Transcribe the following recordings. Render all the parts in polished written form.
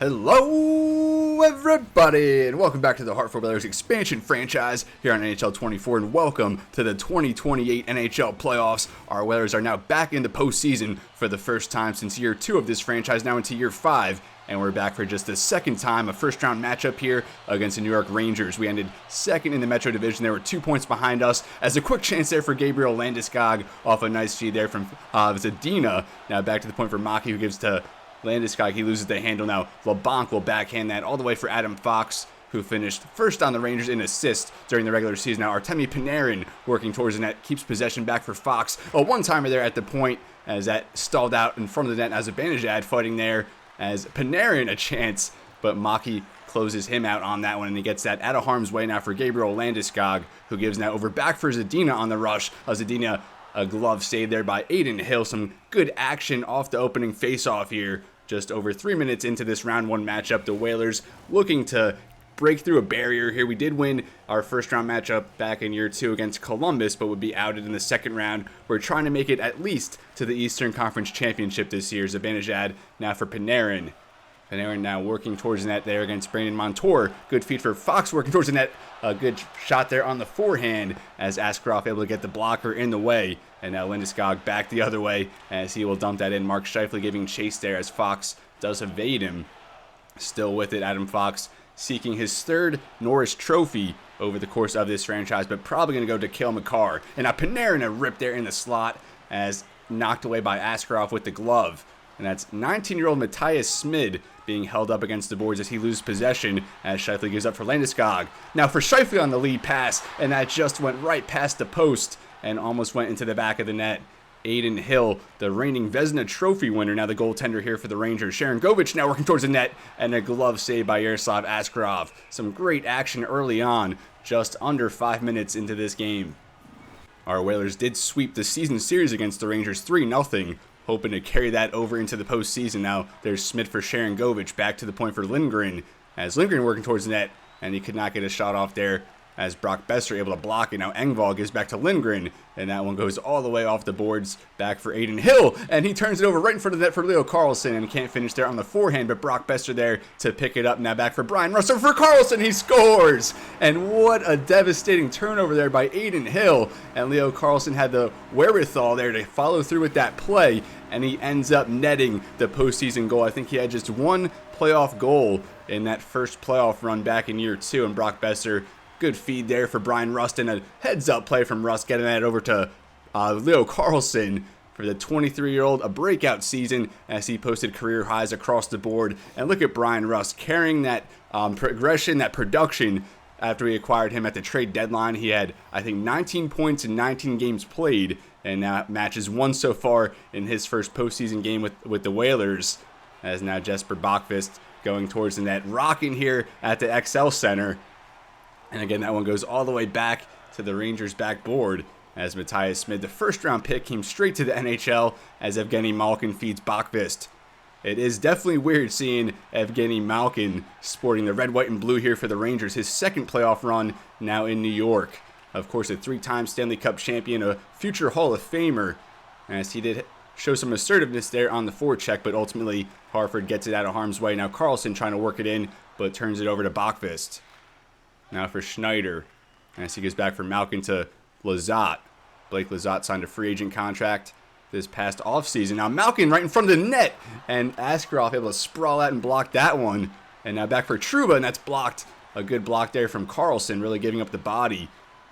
Hello, everybody, and welcome back to the Hartford Whalers expansion franchise here on NHL 24, and welcome to the 2028 NHL Playoffs. Our Whalers are now back in the postseason for the first time since year 2 of this franchise, now into year 5, and we're back for just the second time, a first-round matchup here against the New York Rangers. We ended second in the Metro Division. They were 2 points behind us, as a quick chance there for Gabriel Landeskog off a nice feed there from Zadina. Now back to the point for Maki, who gives to Landeskog. He loses the handle now. LeBlanc will backhand that all the way for Adam Fox, who finished first on the Rangers in assists during the regular season. Now Artemi Panarin working towards the net, keeps possession back for Fox. A one-timer there at the point as that stalled out in front of the net as Zibanejad fighting there as Panarin a chance, but Maki closes him out on that one, and he gets that out of harm's way now for Gabriel Landeskog, who gives now over back for Zadina on the rush. Zadina, a glove save there by Adin Hill. Some good action off the opening faceoff here. Just over 3 minutes into this round 1 matchup, the Whalers looking to break through a barrier here. We did win our first round matchup back in year 2 against Columbus, but would be outed in the second round. We're trying to make it at least to the Eastern Conference Championship this year. Zibanejad now for Panarin. Panarin now working towards the net there against Brandon Montour. Good feed for Fox working towards the net. A good shot there on the forehand as Askarov able to get the blocker in the way. And now Landeskog back the other way as he will dump that in. Mark Scheifele giving chase there as Fox does evade him. Still with it, Adam Fox seeking his third Norris Trophy over the course of this franchise, but probably going to go to Cale Makar. And now Panarin a rip there in the slot as knocked away by Askarov with the glove. And that's 19-year-old Matthias Smid being held up against the boards as he loses possession as Scheifele gives up for Landeskog. Now for Scheifele on the lead pass, and that just went right past the post and almost went into the back of the net. Adin Hill, the reigning Vezina Trophy winner, now the goaltender here for the Rangers. Sharon Govich now working towards the net, and a glove save by Yaroslav Askarov. Some great action early on, just under 5 minutes into this game. Our Whalers did sweep the season series against the Rangers 3-0, hoping to carry that over into the postseason. Now there's Smith for Sharon Govich, back to the point for Lindgren, as Lindgren working towards the net, and he could not get a shot off there as Brock Besser able to block it. Now Engvall gives back to Lindgren, and that one goes all the way off the boards back for Adin Hill, and he turns it over right in front of the net for Leo Carlsson and can't finish there on the forehand, but Brock Besser there to pick it up. Now back for Brian Russo for Carlsson, he scores! And what a devastating turnover there by Adin Hill, and Leo Carlsson had the wherewithal there to follow through with that play, and he ends up netting the postseason goal. I think he had just one playoff goal in that first playoff run back in year 2, and Brock Besser, good feed there for Brian Rust, and a heads-up play from Rust, getting that over to Leo Carlsson for the 23-year-old, a breakout season as he posted career highs across the board. And look at Brian Rust carrying that progression, that production after we acquired him at the trade deadline. He had, I think, 19 points in 19 games played, and now matches won so far in his first postseason game with the Whalers, as now Jesper Bachvist going towards the net, rocking here at the XL Center. And again, that one goes all the way back to the Rangers' backboard as Matthias Smith, the first-round pick, came straight to the NHL as Evgeny Malkin feeds Bachvist. It is definitely weird seeing Evgeny Malkin sporting the red, white, and blue here for the Rangers, his second playoff run now in New York. Of course, a 3-time Stanley Cup champion, a future Hall of Famer, as he did show some assertiveness there on the forecheck, but ultimately Hartford gets it out of harm's way. Now Carlsson trying to work it in, but turns it over to Bachvist. Now for Schneider, as he goes back from Malkin to Lizotte. Blake Lizotte signed a free agent contract this past offseason. Now Malkin right in front of the net, and Askarov able to sprawl out and block that one. And now back for Trouba, and that's blocked. A good block there from Carlsson, really giving up the body.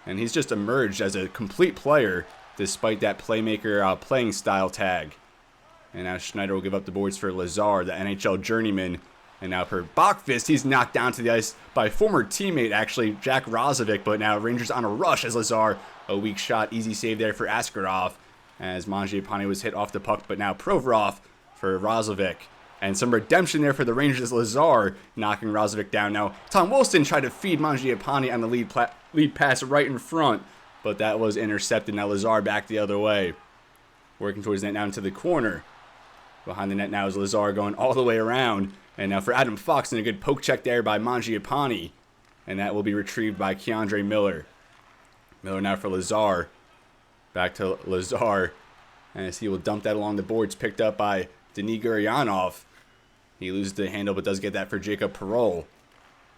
And he's just emerged as a complete player despite that playmaker playing style tag. And now Schneider will give up the boards for Lazar, the NHL journeyman. And now for Bachvist, he's knocked down to the ice by former teammate, actually, Jack Rozovic. But now Rangers on a rush as Lazar, a weak shot, easy save there for Askarov, as Mangiapane was hit off the puck. But now Provorov for Rozovic. And some redemption there for the Rangers as Lazar knocking Rozovic down. Now Tom Wilson tried to feed Mangiapane on the lead pass right in front, but that was intercepted. Now Lazar back the other way, working towards the net now into the corner. Behind the net now is Lazar going all the way around. And now for Adam Fox, and a good poke check there by Mangiapane. And that will be retrieved by Keandre Miller. Miller now for Lazar. Back to Lazar, as he will dump that along the boards, picked up by Denis Gurianov. He loses the handle, but does get that for Jacob Trouba.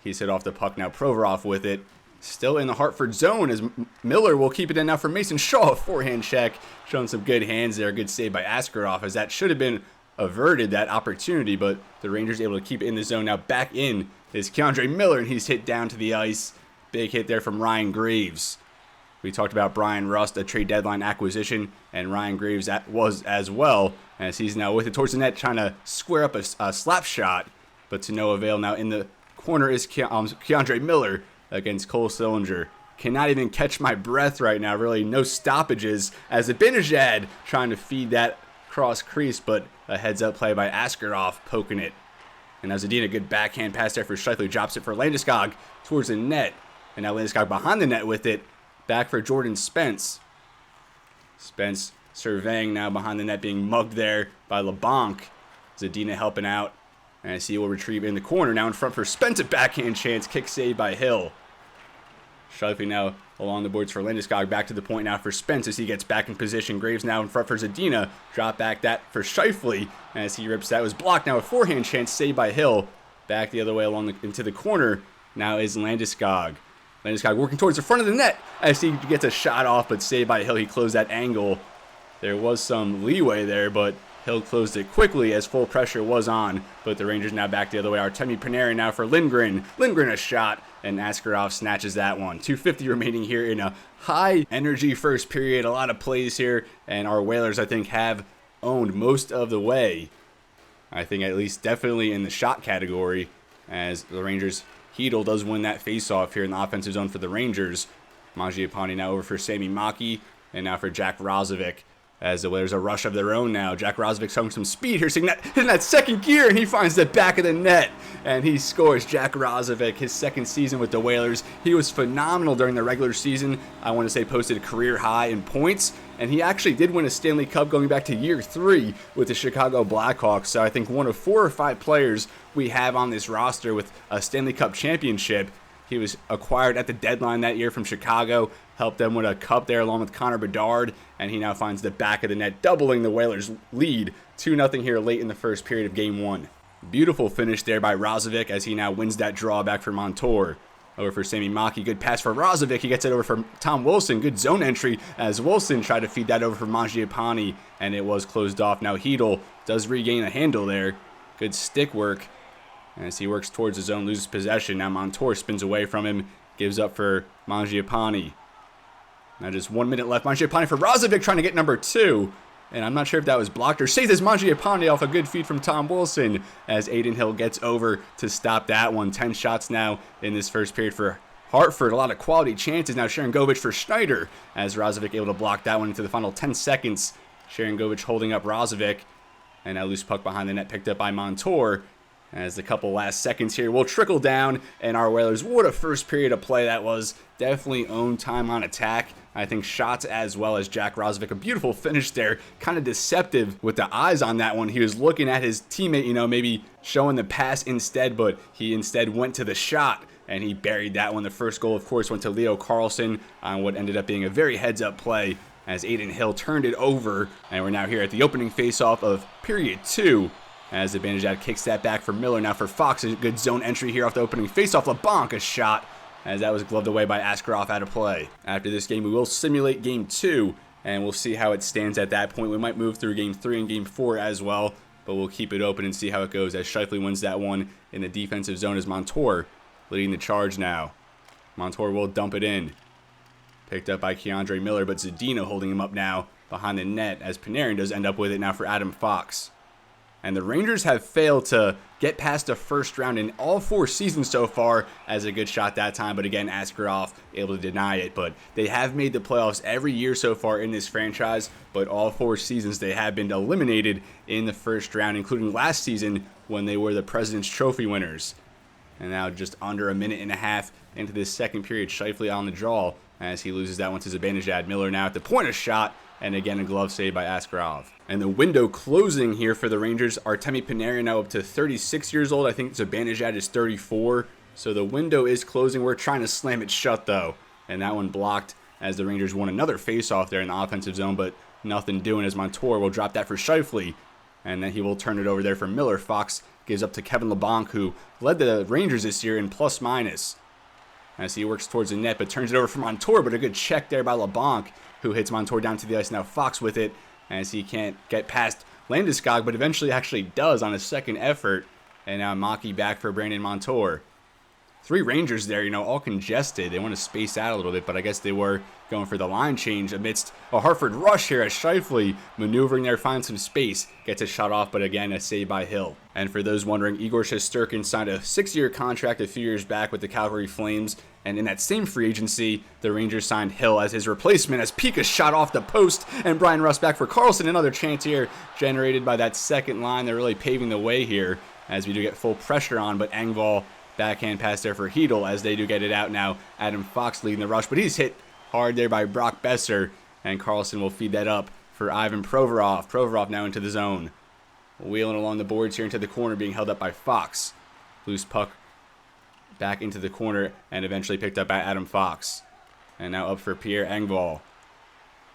He's hit off the puck now. Provorov with it. Still in the Hartford zone as Miller will keep it in now for Mason Shaw. Forehand check. Showing some good hands there. Good save by Askarov, as that should have been averted, that opportunity, but the Rangers able to keep it in the zone. Now back in is K'Andre Miller, and he's hit down to the ice. Big hit there from Ryan Graves. We talked about Brian Rust, a trade deadline acquisition, and Ryan Graves was as well, as he's now with it towards the net, trying to square up a slap shot, but to no avail. Now in the corner is K'Andre Miller against Cole Sillinger. Cannot even catch my breath right now. Really no stoppages as Zibanejad trying to feed that cross crease, but a heads-up play by Askarov poking it. And now Zadina, a good backhand pass there for Scheifele, drops it for Landeskog towards the net. And now Landeskog behind the net with it. Back for Jordan Spence. Spence surveying now behind the net, being mugged there by LeBlanc. Zadina helping out. And I see he will retrieve in the corner. Now in front for Spence, a backhand chance. Kick saved by Hill. Scheifele now along the boards for Landeskog. Back to the point now for Spence as he gets back in position. Graves now in front for Zadina. Drop back that for Scheifele as he rips that. Was blocked. Now a forehand chance saved by Hill. Back the other way into the corner. Now is Landeskog. Landeskog working towards the front of the net as he gets a shot off, but saved by Hill. He closed that angle. There was some leeway there, but Hill closed it quickly as full pressure was on, but the Rangers now back the other way. Artemi Panarin now for Lindgren. Lindgren a shot, and Askarov snatches that one. 2:50 remaining here in a high-energy first period. A lot of plays here, and our Whalers, I think, have owned most of the way. I think at least definitely in the shot category, as the Rangers, Hedl does win that face-off here in the offensive zone for the Rangers. Mangiapane now over for Sami Maki, and now for Jack Roslovic. As the Whalers a rush of their own now. Jack Roslovic showing some speed here, hitting that second gear, and he finds the back of the net, and he scores. Jack Roslovic, his second season with the Whalers. He was phenomenal during the regular season. I want to say posted a career high in points, and he actually did win a Stanley Cup going back to year 3 with the Chicago Blackhawks. So I think one of 4 or 5 players we have on this roster with a Stanley Cup championship. He was acquired at the deadline that year from Chicago, helped them win a cup there along with Connor Bedard, and he now finds the back of the net, doubling the Whalers' lead. 2-0 here late in the first period of Game 1. Beautiful finish there by Roslovic as he now wins that draw back for Montour. Over for Sami Maki, good pass for Roslovic. He gets it over for Tom Wilson. Good zone entry as Wilson tried to feed that over for Mangiapane, and it was closed off. Now Hedl does regain a handle there. Good stick work. As he works towards the zone, loses possession. Now Montour spins away from him, gives up for Mangiapane. Now just 1 minute left. Mangiapane for Roslovic trying to get number 2. And I'm not sure if that was blocked or saved as Mangiapane off a good feed from Tom Wilson as Adin Hill gets over to stop that one. 10 shots now in this first period for Hartford. A lot of quality chances. Now Sharangovich for Schneider as Roslovic able to block that one into the final 10 seconds. Sharangovich holding up Roslovic. And now loose puck behind the net picked up by Montour. As the couple last seconds here will trickle down, and our Whalers, what a first period of play that was. Definitely own time on attack. I think shots as well as Jack Roslovic. A beautiful finish there. Kind of deceptive with the eyes on that one. He was looking at his teammate, maybe showing the pass instead, but he instead went to the shot, and he buried that one. The first goal, of course, went to Leo Carlsson on what ended up being a very heads-up play as Adin Hill turned it over. And we're now here at the opening face-off of period 2. As Zibanejad kicks that back for Miller. Now for Fox, a good zone entry here off the opening faceoff. LeBlanc a shot, as that was gloved away by Askarov out of play. After this game, we will simulate Game 2, and we'll see how it stands at that point. We might move through Game 3 and Game 4 as well, but we'll keep it open and see how it goes as Scheifele wins that one in the defensive zone as Montour leading the charge now. Montour will dump it in. Picked up by K'Andre Miller, but Zadina holding him up now behind the net as Panarin does end up with it now for Adam Fox. And the Rangers have failed to get past the first round in all 4 seasons so far, as a good shot that time. But again, Askarov able to deny it. But they have made the playoffs every year so far in this franchise. But all 4 seasons they have been eliminated in the first round, including last season when they were the President's Trophy winners. And now just under a minute and a half into this second period, Scheifele on the draw as he loses that one to Zibanejad. Miller now at the point of shot. And again, a glove save by Askarov. And the window closing here for the Rangers. Artemi Panarin now up to 36 years old. I think Zibanejad is 34. So the window is closing. We're trying to slam it shut, though. And that one blocked as the Rangers won another face-off there in the offensive zone. But nothing doing as Montour will drop that for Scheifele. And then he will turn it over there for Miller. Fox gives up to Kevin LeBlanc, who led the Rangers this year in plus-minus. As he works towards the net, but turns it over for Montour, but a good check there by LeBlanc, who hits Montour down to the ice. Now Fox with it, as he can't get past Landeskog, but eventually actually does on his second effort. And now Maki back for Brandon Montour. 3 Rangers there, all congested. They want to space out a little bit, but I guess they were going for the line change amidst a Hartford rush here as Scheifele maneuvering there, finds some space, gets a shot off, but again, a save by Hill. And for those wondering, Igor Shesterkin signed a 6-year contract a few years back with the Calgary Flames, and in that same free agency, the Rangers signed Hill as his replacement as Mika shot off the post, and Brian Rust back for Karlsson. Another chance here generated by that second line. They're really paving the way here as we do get full pressure on, but Engvall backhand pass there for Hedel as they do get it out now. Adam Fox leading the rush, but he's hit hard there by Brock Besser, and Karlsson will feed that up for Ivan Provorov. Provorov now into the zone. Wheeling along the boards here into the corner, being held up by Fox. Loose puck back into the corner and eventually picked up by Adam Fox. And now up for Pierre Engvall.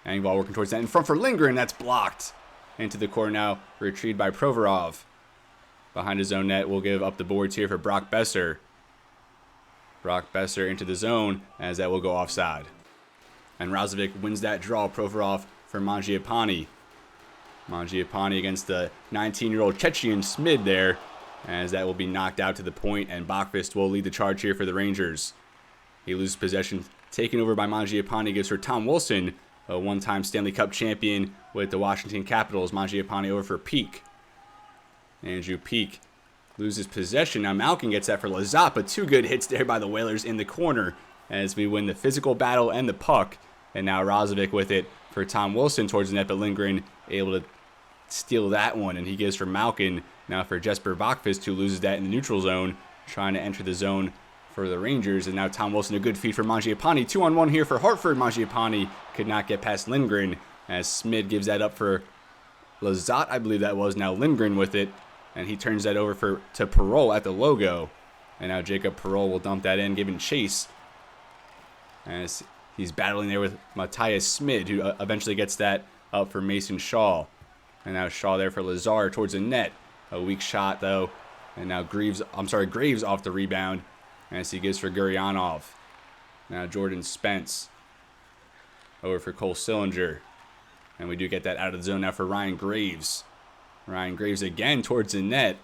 Engvall working towards that in front for Lindgren. That's blocked. Into the corner now, retrieved by Provorov. Behind his own net, we'll give up the boards here for Brock Besser. Brock Besser into the zone, as that will go offside. And Razovic wins that draw. Provorov for Mangiapane. Mangiapane against the 19-year-old Chechian Smid there, as that will be knocked out to the point, and Bachfist will lead the charge here for the Rangers. He loses possession, taken over by Mangiapane, gives for Tom Wilson, a one-time Stanley Cup champion with the Washington Capitals. Mangiapane over for Peak. Andrew Peak loses possession. Now Malkin gets that for Lizotte, but 2 good hits there by the Whalers in the corner as we win the physical battle and the puck. And now Razovic with it for Tom Wilson towards the net, but Lindgren able to steal that one, and he gives for Malkin now for Jesper Bachfist, who loses that in the neutral zone, trying to enter the zone for the Rangers. And now Tom Wilson, a good feed for Mangiapane. 2-on-1 here for Hartford. Mangiapane could not get past Lindgren as Smid gives that up for Lizotte, I believe that was. Now Lindgren with it, and he turns that over to Perreault at the logo. And now Jacob Perreault will dump that in, giving chase as he's battling there with Matthias Smid, who eventually gets that up for Mason Shaw. And now Shaw there for Lazar towards the net. A weak shot, though. And now Graves off the rebound as he gives for Guryanov. Now Jordan Spence over for Cole Sillinger. And we do get that out of the zone now for Ryan Graves. Ryan Graves again towards the net.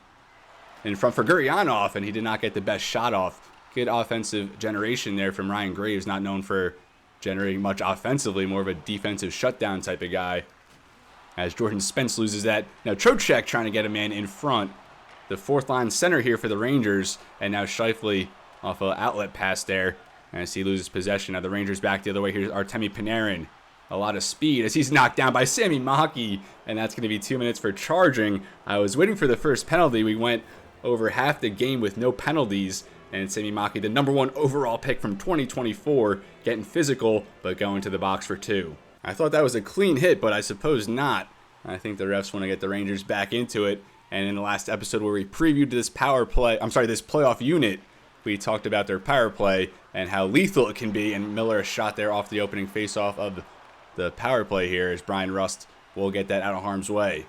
In front for Guryanov, and he did not get the best shot off. Good offensive generation there from Ryan Graves, not known for generating much offensively, more of a defensive shutdown type of guy. As Jordan Spence loses that. Now Trocheck trying to get a man in front. The 4th line center here for the Rangers. And now Scheifele off an outlet pass there as he loses possession. Now the Rangers back the other way. Here's Artemi Panarin. A lot of speed as he's knocked down by Sami Maki. And that's going to be 2 minutes for charging. I was waiting for the first penalty. We went over half the game with no penalties. And Sami Maki, the #1 overall pick from 2024, getting physical, but going to the box for 2. I thought that was a clean hit, but I suppose not. I think the refs want to get the Rangers back into it. And in the last episode where we previewed this this playoff unit, we talked about their power play and how lethal it can be. And Miller shot there off the opening faceoff of the power play here as Brian Rust will get that out of harm's way.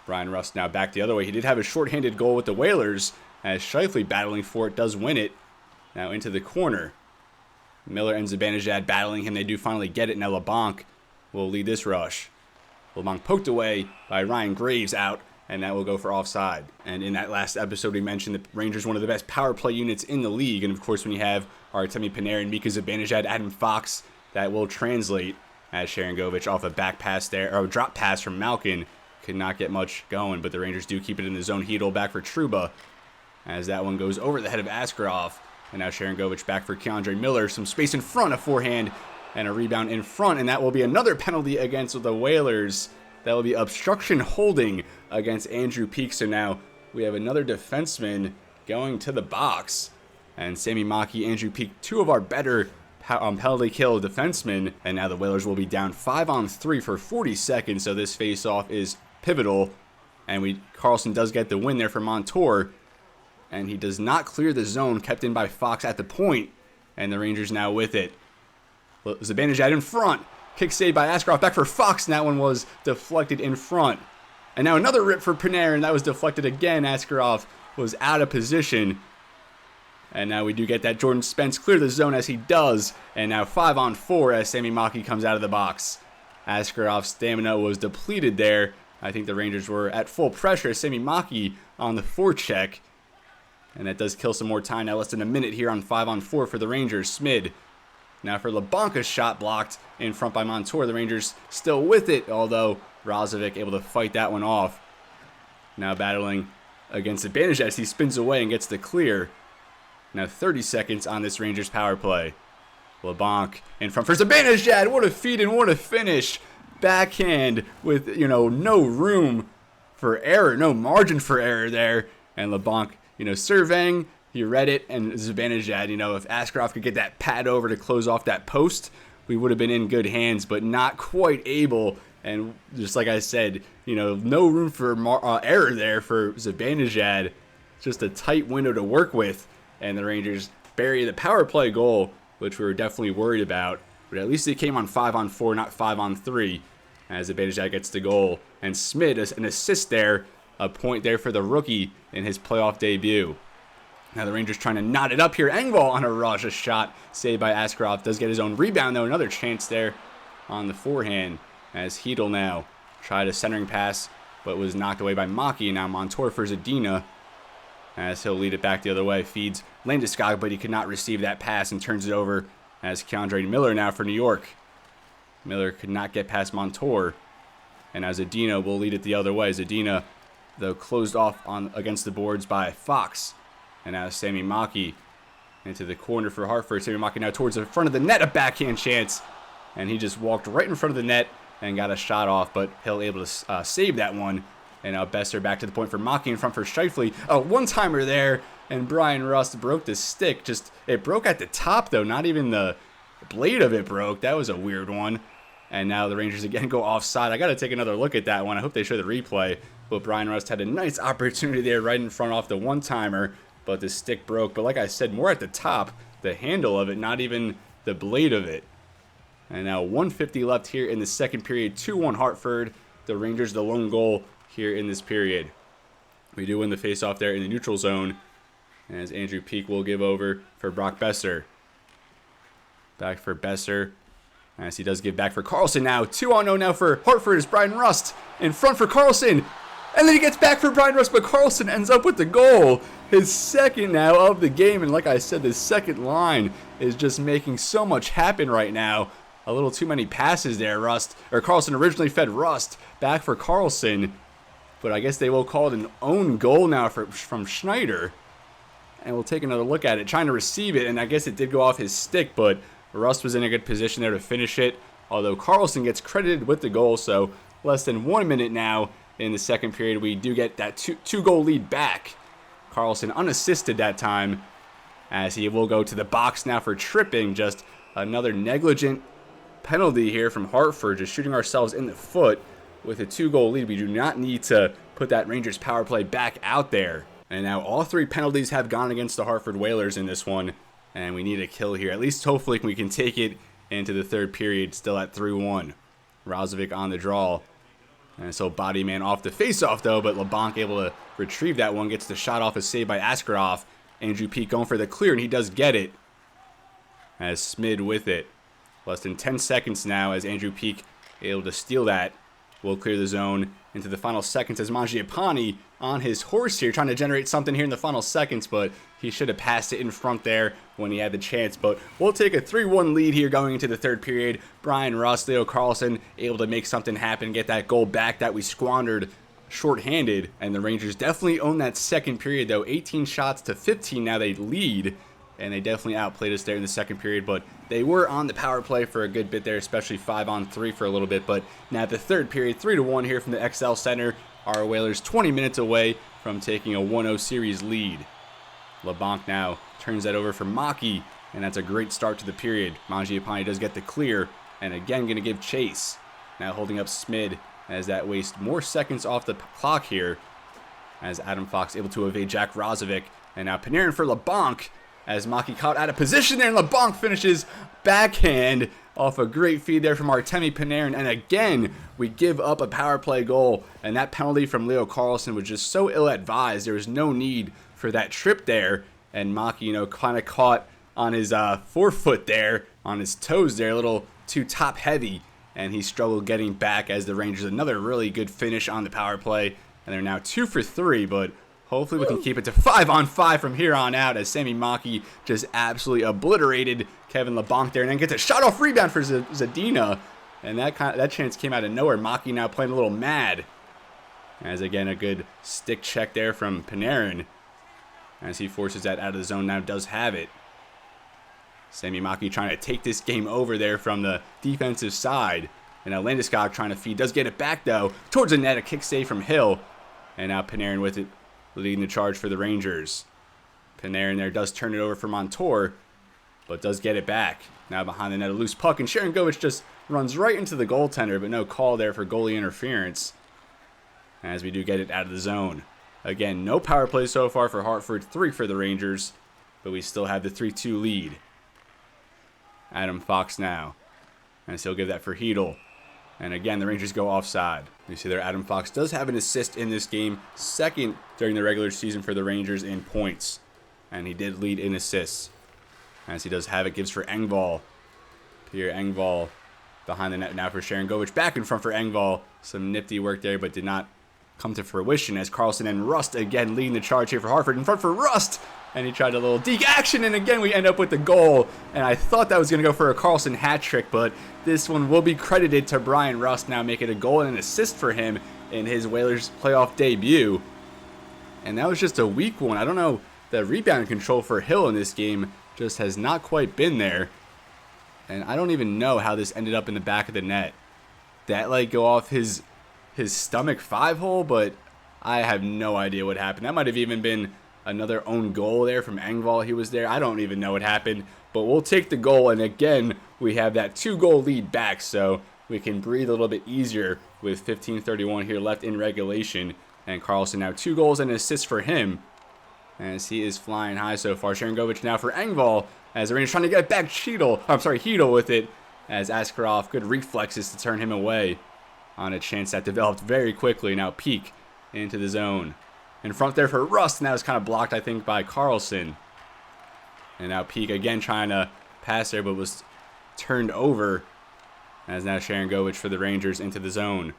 Brian Rust now back the other way. He did have a shorthanded goal with the Whalers as Scheifele battling for it does win it. Now into the corner. Miller and Zibanejad battling him. They do finally get it. Now LeBlanc will lead this rush. LeBlanc poked away by Ryan Graves out, and that will go for offside. And in that last episode, we mentioned the Rangers one of the best power play units in the league. And of course, when you have Artemi Panarin, Mika Zibanejad, Adam Fox, that will translate as Sharangovich off a back pass there, or a drop pass from Malkin. Could not get much going, but the Rangers do keep it in the zone. Hedel back for Trouba as that one goes over the head of Askarov. And now Sharangovich back for Keandre Miller. Some space in front, a forehand and a rebound in front. And that will be another penalty against the Whalers. That will be obstruction holding against Andrew Peak. So now we have another defenseman going to the box. And Sami Maki, Andrew Peak, 2 of our better penalty kill defensemen. And now the Whalers will be down 5-on-3 for 40 seconds. So this face-off is pivotal. And Karlsson does get the win there for Montour. And he does not clear the zone, kept in by Fox at the point. And the Rangers now with it. Zibanejad in front. Kick saved by Askarov. Back for Fox. And that one was deflected in front. And now another rip for Panarin. That was deflected again. Askarov was out of position. And now we do get that Jordan Spence clear the zone as he does. And now 5-on-4 as Sami Maki comes out of the box. Askarov's stamina was depleted there. I think the Rangers were at full pressure. Sami Maki on the forecheck. And that does kill some more time. Now less than a minute here on 5-on-4 for the Rangers. Smid. Now for LeBlanca's shot blocked in front by Montour. The Rangers still with it, although Razovic able to fight that one off. Now battling against Zibanejad as he spins away and gets the clear. Now 30 seconds on this Rangers power play. LeBlanc in front for Zibanejad. What a feed and what a finish. Backhand with, no room for error, no margin for error there. And LeBlanc, surveying, he read it, and Zibanejad, if Askarov could get that pad over to close off that post, we would have been in good hands, but not quite able. And just like I said, no room for error there for Zibanejad. Just a tight window to work with. And the Rangers bury the power play goal, which we were definitely worried about. But at least it came on 5-on-4, not 5-on-3, as Zibanejad gets the goal. And Smid, an assist there, a point there for the rookie in his playoff debut. Now the Rangers trying to knot it up here. Engvall on a rush, a shot saved by Askarov. Does get his own rebound, though. Another chance there on the forehand as Hedl now tried a centering pass, but was knocked away by Maki. Now Montour for Zadina as he'll lead it back the other way. Feeds Landeskog, but he could not receive that pass and turns it over as Keandre Miller now for New York. Miller could not get past Montour. And now Zadina will lead it the other way. Zadina, though, closed off against the boards by Fox. And now Sami Maki into the corner for Hartford. Sami Maki now towards the front of the net, a backhand chance. And he just walked right in front of the net and got a shot off, but Hill able to save that one. And now Besser back to the point for Maki in front for Scheifele. A one-timer there, and Brian Rust broke the stick. It broke at the top, though. Not even the blade of it broke. That was a weird one. And now the Rangers again go offside. I got to take another look at that one. I hope they show the replay. But Brian Rust had a nice opportunity there right in front off the one-timer. But the stick broke. But like I said, more at the top, the handle of it, not even the blade of it. And now 1:50 left here in the second period. 2-1 Hartford. The Rangers the lone goal here in this period. We do win the faceoff there in the neutral zone. As Andrew Peeke will give over for Brock Besser. Back for Besser. As he does give back for Carlson now. 2-on-0 now for Hartford is Brian Rust. In front for Carlson. And then he gets back for Brian Rust, but Carlson ends up with the goal. His second now of the game. And like I said, the second line is just making so much happen right now. A little too many passes there. Carlson originally fed Rust. Back for Carlson. But I guess they will call it an own goal now from Schneider. And we'll take another look at it. Trying to receive it, and I guess it did go off his stick, but Rust was in a good position there to finish it. Although Carlson gets credited with the goal, so less than 1 minute now in the second period. We do get that two-goal lead back. Carlson unassisted that time, as he will go to the box now for tripping. Just another negligent penalty here from Hartford, just shooting ourselves in the foot with a 2-goal lead. We do not need to put that Rangers power play back out there. And now all 3 penalties have gone against the Hartford Whalers in this one, and we need a kill here. At least hopefully we can take it into the third period, still at 3-1. Razovic on the draw. And so body man off the face-off, though, but LeBlanc able to retrieve that one. Gets the shot off, a save by Askarov. Andrew Peeke going for the clear, and he does get it. As Smid with it. Less than 10 seconds now as Andrew Peeke able to steal that. Will clear the zone into the final seconds as Mangiapane on his horse here, trying to generate something here in the final seconds, but he should have passed it in front there when he had the chance. But we'll take a 3-1 lead here going into the third period. Brian Rust, Leo Carlson able to make something happen, get that goal back that we squandered shorthanded. And the Rangers definitely own that second period, though. 18 shots to 15 now they lead. And they definitely outplayed us there in the second period, but they were on the power play for a good bit there, especially 5-on-3 for a little bit. But now the third period, 3-1 here from the XL Center. Our Whalers 20 minutes away from taking a 1-0 series lead. LeBlanc now turns that over for Maki, and that's a great start to the period. Mangiapane does get the clear, and again going to give chase. Now holding up Smid as that wastes more seconds off the clock here, as Adam Fox able to evade Jack Razovic. And now Panarin for LeBlanc. as Maki caught out of position there, and LeBlanc finishes backhand off a great feed there from Artemi Panarin. And again, we give up a power play goal, and that penalty from Leo Carlsson was just so ill-advised. There was no need for that trip there, and Maki, kind of caught on his forefoot there, on his toes there, a little too top-heavy, and he struggled getting back as the Rangers, another really good finish on the power play, and they're now 2 for 3, but hopefully we can keep it to 5-on-5 from here on out, as Sammy Maki just absolutely obliterated Kevin LeBlanc there, and then gets a shot-off rebound for Zadina, and that chance came out of nowhere. Maki now playing a little mad, as again a good stick check there from Panarin, as he forces that out of the zone. Now does have it. Sammy Maki trying to take this game over there from the defensive side, and now Landeskog trying to feed, does get it back though towards the net, a kick save from Hill, and now Panarin with it, leading the charge for the Rangers. Panarin there does turn it over for Montour, but does get it back. Now behind the net, a loose puck, and Sharangovich just runs right into the goaltender, but no call there for goalie interference, as we do get it out of the zone. Again, no power play so far for Hartford, 3 for the Rangers, but we still have the 3-2 lead. Adam Fox now, and so he'll give that for Hedl. And again, the Rangers go offside. You see there, Adam Fox does have an assist in this game, second during the regular season for the Rangers in points. And he did lead in assists. As he does have it, gives for Engvall. Pierre Engvall behind the net now for Sharangovich. Back in front for Engvall. Some nifty work there, but did not come to fruition, as Carlsson and Rust again leading the charge here for Hartford. In front for Rust, and he tried a little deke action, and again we end up with the goal. And I thought that was going to go for a Carlsson hat trick, but this one will be credited to Brian Rust, now making a goal and an assist for him in his Whalers playoff debut. And that was just a weak one. I don't know, the rebound control for Hill in this game just has not quite been there. And I don't even know how this ended up in the back of the net. That go off his stomach 5-hole, but I have no idea what happened. That might have even been another own goal there from Engvall. He was there. I don't even know what happened, but we'll take the goal. And again, we have that 2-goal lead back, so we can breathe a little bit easier with 15:31 here left in regulation. And Carlsson now 2 goals and an assist for him, as he is flying high so far. Sharangovich now for Engvall, as the Rangers trying to get back Hedl with it, as Askarov, good reflexes to turn him away on a chance that developed very quickly. Now Peak into the zone. In front there for Rust, and that was kind of blocked, I think, by Carlsson. And now Peak again trying to pass there, but was turned over, as now Sharangovich for the Rangers into the zone.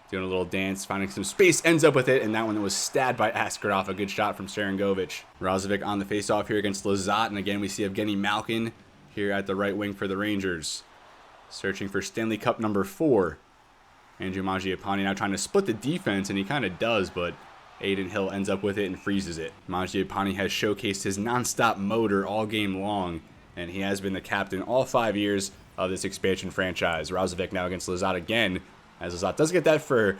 Doing a little dance, finding some space, ends up with it, and that one was stabbed by Askarov. A good shot from Sharangovich. Razovic on the faceoff here against Lizotte, and again we see Evgeny Malkin here at the right wing for the Rangers. Searching for Stanley Cup number 4. Andrew Mangiapane now trying to split the defense, and he kind of does, but Adin Hill ends up with it and freezes it. Mangiapane has showcased his non-stop motor all game long, and he has been the captain all 5 years of this expansion franchise. Razovic now against Lizotte again, as Lizotte does get that for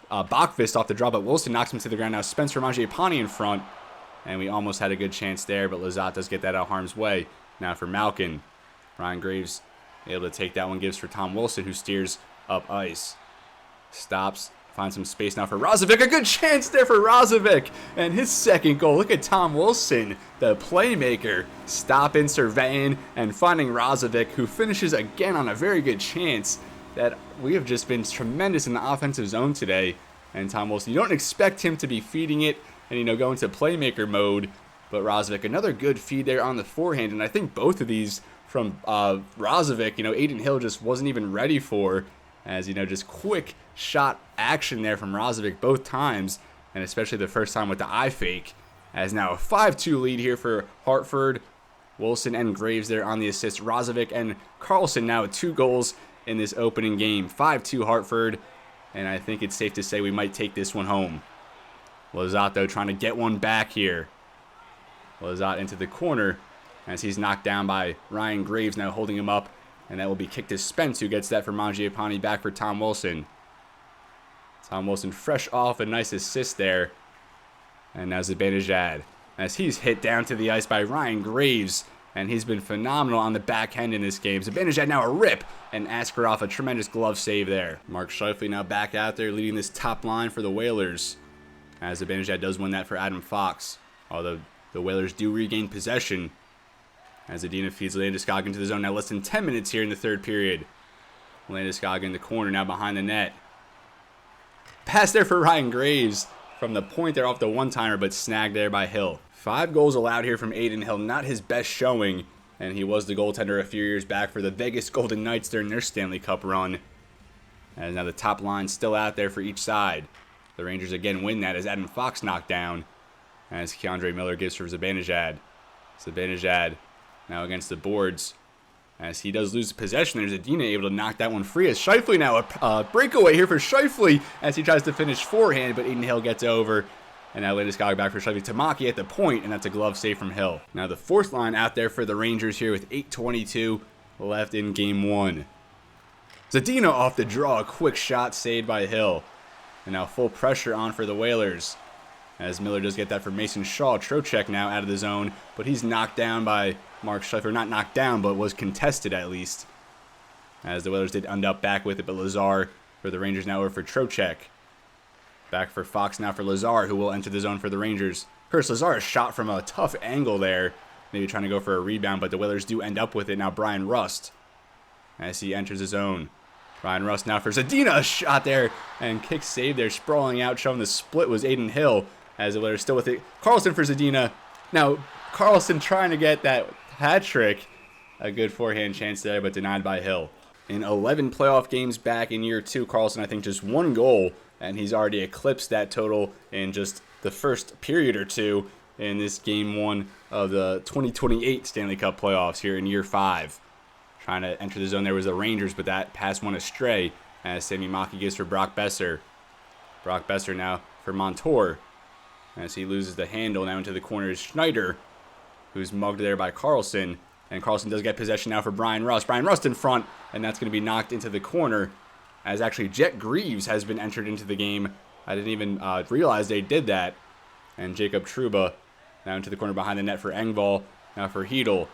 Bachfist off the draw, but Wilson knocks him to the ground. Now Spencer Mangiapane in front, and we almost had a good chance there, but Lizotte does get that out of harm's way. Now for Malkin. Ryan Graves able to take that one, gives for Tom Wilson, who steers up ice. Stops, finds some space now for Razovic. A good chance there for Razovic, and his second goal. Look at Tom Wilson, the playmaker, stopping, surveying, and finding Razovic, who finishes again on a very good chance. That we have just been tremendous in the offensive zone today. And Tom Wilson, you don't expect him to be feeding it and, go into playmaker mode, but Razovic, another good feed there on the forehand, and I think both of these from Razovic, Adin Hill just wasn't even ready for, as, just quick shot action there from Razovic both times, and especially the first time with the eye fake, as now a 5-2 lead here for Hartford. Wilson and Graves there on the assist. Razovic and Carlsson now with 2 goals in this opening game. 5-2 Hartford, and I think it's safe to say we might take this one home. Lizotte, though, trying to get one back here. Lizotte into the corner, as he's knocked down by Ryan Graves, now holding him up, and that will be kicked to Spence, who gets that for Mangiapane, back for Tom Wilson. Tom Wilson fresh off a nice assist there. And now Zibanejad, as he's hit down to the ice by Ryan Graves, and he's been phenomenal on the backhand in this game. Zibanejad now a rip, and Askarov a tremendous glove save there. Mark Scheifele now back out there leading this top line for the Whalers, as Zibanejad does win that for Adam Fox. Although the Whalers do regain possession, As Adin feeds Landeskog into the zone. Now less than 10 minutes here in the third period. Landeskog in the corner now behind the net. Pass there for Ryan Graves from the point there off the one-timer, but snagged there by Hill. 5 goals allowed here from Adin Hill. Not his best showing, and he was the goaltender a few years back for the Vegas Golden Knights during their Stanley Cup run. And now the top line still out there for each side. The Rangers again win that as Adam Fox knocked down. As Keandre Miller gives for Zibanejad. Zibanejad now against the boards. As he does lose possession, there's Adina able to knock that one free. As Scheifele now a breakaway here for Scheifele as he tries to finish forehand, but Adin Hill gets over. And now Landeskog back for Scheifele. Tamaki at the point, and that's a glove save from Hill. Now the fourth line out there for the Rangers here with 8:22 left in game 1. Zadina off the draw, a quick shot saved by Hill. And now full pressure on for the Whalers. As Miller does get that for Mason Shaw. Trocheck now out of the zone, but he's knocked down by Mark Scheifele. Not knocked down, but was contested at least. As the Whalers did end up back with it, but Lazar for the Rangers now over for Trocheck. Back for Fox now for Lazar, who will enter the zone for the Rangers. First, Lazar is shot from a tough angle there. Maybe trying to go for a rebound, but the Whalers do end up with it. Now Brian Rust as he enters the zone. Brian Rust now for Zadina, a shot there, and kick save there, sprawling out, showing the split was Adin Hill, as the Whalers still with it. Carlson for Zadina. Now, Carlson trying to get that hat trick. A good forehand chance there, but denied by Hill. In 11 playoff games back in year 2, Carlson, I think, just 1 goal, and he's already eclipsed that total in just the first period or two in this game 1 of the 2028 Stanley Cup Playoffs here in year 5. Trying to enter the zone there was the Rangers, but that pass went astray as Sammy Maki gives for Brock Besser. Brock Besser now for Montour as he loses the handle. Now into the corner is Schneider, who's mugged there by Carlson. And Carlson does get possession now for Brian Rust. Brian Rust in front, and that's going to be knocked into the corner as actually Jet Greaves has been entered into the game. I didn't even realize they did that. And Jacob Trouba now into the corner behind the net for Engvall. Now for Hedl.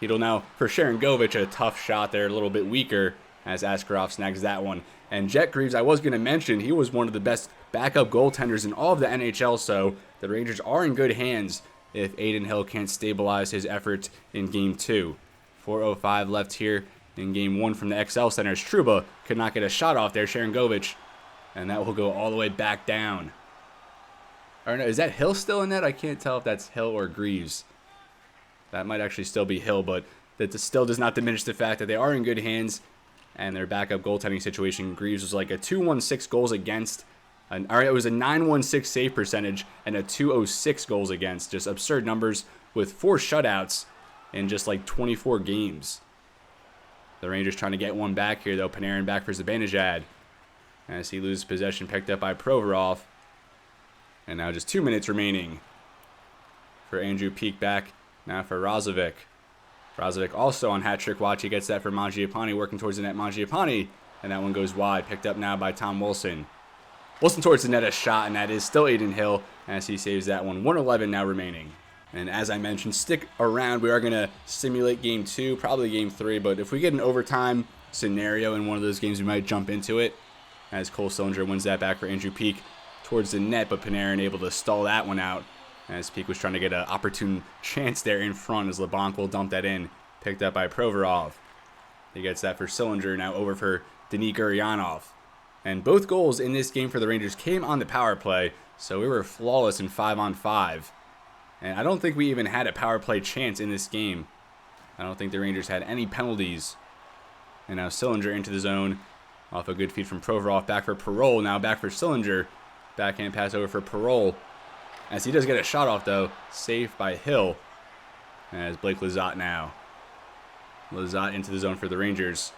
Hedl now for Sharon Govich, a tough shot there, a little bit weaker as Askarov snags that one. And Jet Greaves, I was going to mention, he was one of the best backup goaltenders in all of the NHL, so the Rangers are in good hands if Adin Hill can't stabilize his efforts in Game 2. 4:05 left here in Game 1 from the XL Centers. Trouba could not get a shot off there, Sharon Govich, and that will go all the way back down. Or no, is that Hill still in net? I can't tell if that's Hill or Greaves. That might actually still be Hill, but that still does not diminish the fact that they are in good hands and their backup goaltending situation. Greaves was like a 216 goals against. It was a 916 save percentage and a 206 goals against. Just absurd numbers with 4 shutouts in just like 24 games. The Rangers trying to get one back here, though. Panarin back for Zibanejad as he loses possession, picked up by Provorov. And now just 2 minutes remaining for Andrew Peak back. Now for Razovic. Razovic also on hat-trick watch. He gets that for Mangiapane, working towards the net. Mangiapane, and that one goes wide. Picked up now by Tom Wilson. Wilson towards the net, a shot, and that is still Adin Hill as he saves that one. 1:11 now remaining. And as I mentioned, stick around. We are going to simulate Game 2, probably Game 3, but if we get an overtime scenario in one of those games, we might jump into it as Cole Sillinger wins that back for Andrew Peak towards the net, but Panarin able to stall that one out as Peak was trying to get an opportune chance there in front as LeBlanc will dump that in. Picked up by Provorov. He gets that for Sillinger, now over for Denis Gurianov. And both goals in this game for the Rangers came on the power play, so we were flawless in 5-on-5. And I don't think we even had a power play chance in this game. I don't think the Rangers had any penalties. And now Sillinger into the zone off a good feed from Provorov. Back for Parole, now back for Sillinger. Backhand pass over for Parole. As he does get a shot off, though, saved by Hill. As Blake Lizotte now. Lizotte into the zone for the Rangers.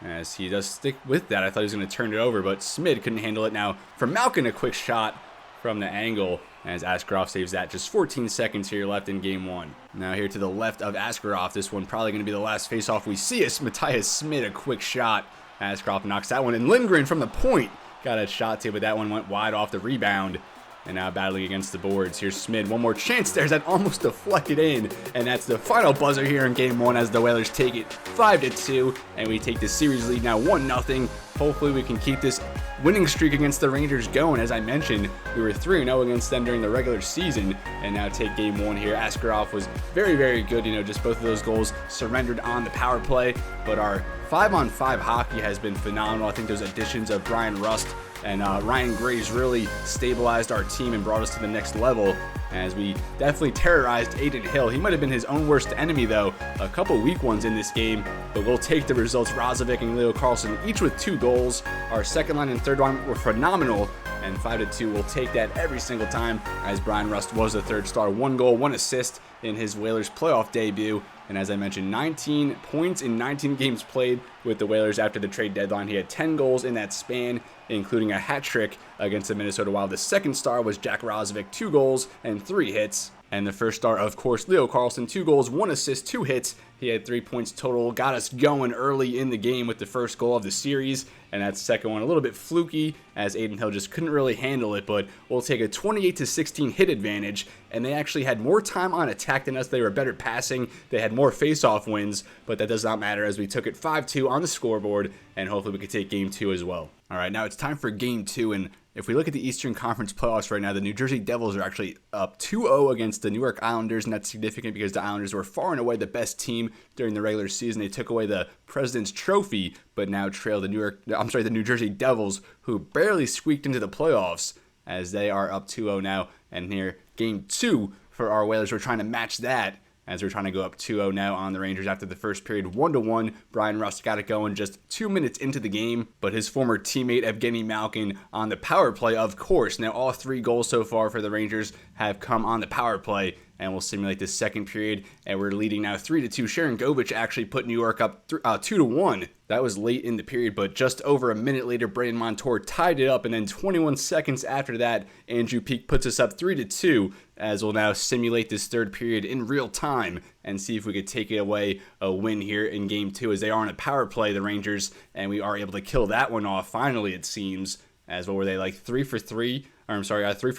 As he does stick with that. I thought he was going to turn it over, but Smid couldn't handle it. Now for Malkin, a quick shot from the angle. As Askarov saves that. Just 14 seconds here left in Game 1. Now here to the left of Askarov. This one probably going to be the last face-off we see. As Matthias Smid, a quick shot. Askarov knocks that one. And Lindgren from the point got a shot to, but that one went wide off the rebound. And now battling against the boards. Here's Smid. One more chance there. That almost deflected in. And that's the final buzzer here in Game 1 as the Whalers take it 5-2. And we take the series lead now 1-0. Hopefully we can keep this winning streak against the Rangers going. As I mentioned, we were 3-0 against them during the regular season, and now take game 1 here. Askarov was very, very good. Just both of those goals surrendered on the power play, but our 5-on-5 hockey has been phenomenal. I think those additions of Brian Rust and Ryan Graves really stabilized our team and brought us to the next level, as we definitely terrorized Adin Hill. He might have been his own worst enemy, though, a couple weak ones in this game, but we'll take the results. Razovic and Leo Carlson each with 2 goals. Our second line and third line were phenomenal, and 5-2, we'll take that every single time, as Brian Rust was the third star. 1 goal, 1 assist in his Whalers playoff debut. And as I mentioned, 19 points in 19 games played with the Whalers after the trade deadline. He had 10 goals in that span, including a hat trick against the Minnesota Wild. The second star was Jack Razovic, 2 goals and 3 hits. And the first star, of course, Leo Carlson, 2 goals, 1 assist, 2 hits. He had 3 points total, got us going early in the game with the first goal of the series. And that second one a little bit fluky, as Adin Hill just couldn't really handle it, but we'll take a 28-16 hit advantage. And they actually had more time on attack than us. They were better passing. They had more face-off wins, but that does not matter, as we took it 5-2 on the scoreboard, and hopefully we could take game 2 as well. All right, now it's time for game 2, and if we look at the Eastern Conference playoffs right now, the New Jersey Devils are actually up 2-0 against the New York Islanders, and that's significant because the Islanders were far and away the best team during the regular season. They took away the President's Trophy, but now trail the New Jersey Devils, who barely squeaked into the playoffs, as they are up 2-0 now. And here, game 2 for our Whalers, we're trying to match that, as we're trying to go up 2-0 now on the Rangers after the first period, 1-1. Brian Rust got it going just 2 minutes into the game, but his former teammate Evgeny Malkin on the power play, of course. Now all 3 goals so far for the Rangers have come on the power play, and we'll simulate this second period, and we're leading now 3-2. Sharon Govich actually put New York up 2-1. That was late in the period, but just over a minute later, Brandon Montour tied it up, and then 21 seconds after that, Andrew Peeke puts us up 3-2, as we'll now simulate this third period in real time and see if we could take it away a win here in game 2, as they are on a power play, the Rangers, and we are able to kill that one off finally, it seems. As what were they, like 3 for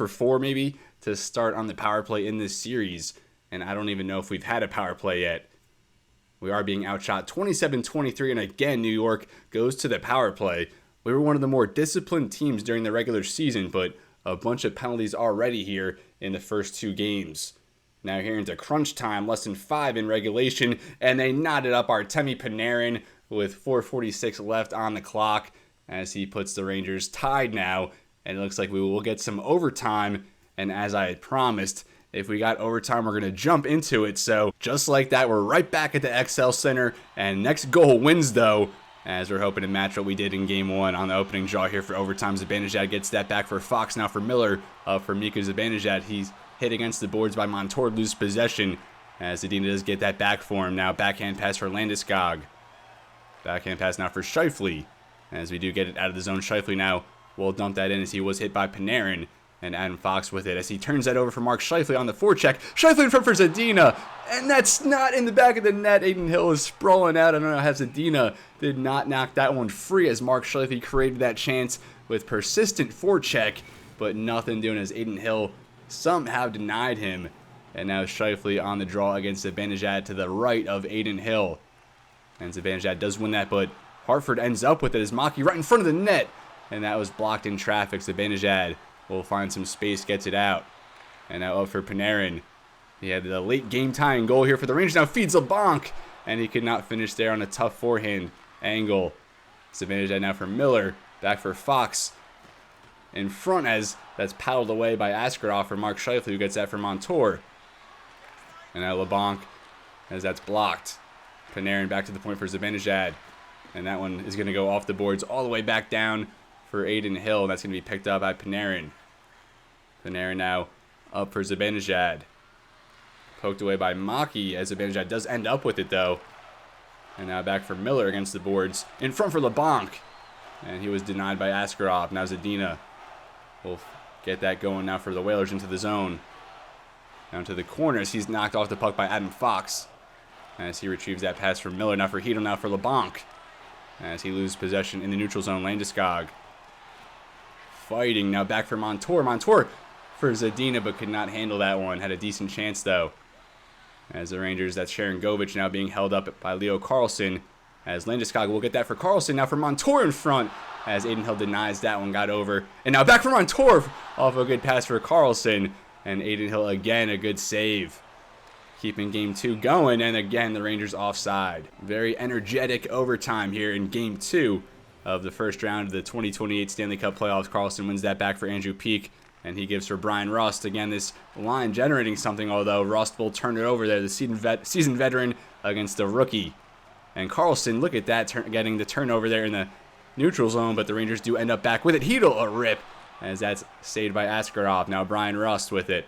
4 maybe, to start on the power play in this series, and I don't even know if we've had a power play yet. We are being outshot 27-23, and again, New York goes to the power play. We were one of the more disciplined teams during the regular season, but a bunch of penalties already here in the first 2 games. Now here into crunch time, less than 5 in regulation, and they knotted up Artemi Panarin with 4:46 left on the clock, as he puts the Rangers tied now, and it looks like we will get some overtime. And as I had promised, if we got overtime, we're going to jump into it. So just like that, we're right back at the XL Center, and next goal wins, though, as we're hoping to match what we did in game 1 on the opening draw here for overtime. Zibanejad gets that back for Fox, now for Miller, for Mika Zibanejad. He's hit against the boards by Montour, lose possession, as Adin does get that back for him. Now backhand pass for Landeskog. Backhand pass now for Scheifele, as we do get it out of the zone. Scheifele now will dump that in, as he was hit by Panarin. And Adam Fox with it, as he turns that over for Mark Scheifele on the forecheck. Scheifele in front for Zadina, and that's not in the back of the net. Adin Hill is sprawling out. I don't know how Zadina did not knock that one free, as Mark Scheifele created that chance with persistent forecheck, but nothing doing, as Adin Hill somehow denied him. And now Scheifele on the draw against Zibanejad to the right of Adin Hill. And Zibanejad does win that, but Hartford ends up with it as Maki right in front of the net, and that was blocked in traffic. Zibanejad will find some space, gets it out. And now up for Panarin. He had the late game tying goal here for the Rangers. Now feeds LeBlanc, and he could not finish there on a tough forehand angle. Zibanejad now for Miller. Back for Fox. In front, as that's paddled away by Askarov for Mark Scheifele, who gets that for Montour. And now LeBlanc, as that's blocked. Panarin back to the point for Zibanejad. And that one is going to go off the boards all the way back down for Adin Hill. That's going to be picked up by Panarin. Panarin now up for Zibanejad. Poked away by Maki, as Zibanejad does end up with it, though. And now back for Miller against the boards. In front for LeBlanc. And he was denied by Askarov. Now Zadina will get that going now for the Whalers into the zone. Down to the corners. He's knocked off the puck by Adam Fox, as he retrieves that pass from Miller. Now for Hedel, now for LeBlanc, as he loses possession in the neutral zone. Landeskog fighting. Now back for Montour. Montour for Zadina, but could not handle that one. Had a decent chance, though. As the Rangers, that's Sharon Govich now being held up by Leo Carlson. As Landeskog will get that for Carlson. Now for Montour in front. as Adin Hill denies that one, got over. And now back from Montour off a good pass for Karlsson. And Adin Hill again, a good save. Keeping game 2 going, and again, the Rangers offside. Very energetic overtime here in game 2 of the first round of the 2028 Stanley Cup Playoffs. Karlsson wins that back for Andrew Peeke, and he gives for Brian Rust. Again, this line generating something, although Rust will turn it over there, the seasoned veteran against the rookie. And Karlsson, look at that, getting the turnover there in the neutral zone, but the Rangers do end up back with it. Hedl, a rip, as that's saved by Askarov. Now Brian Rust with it.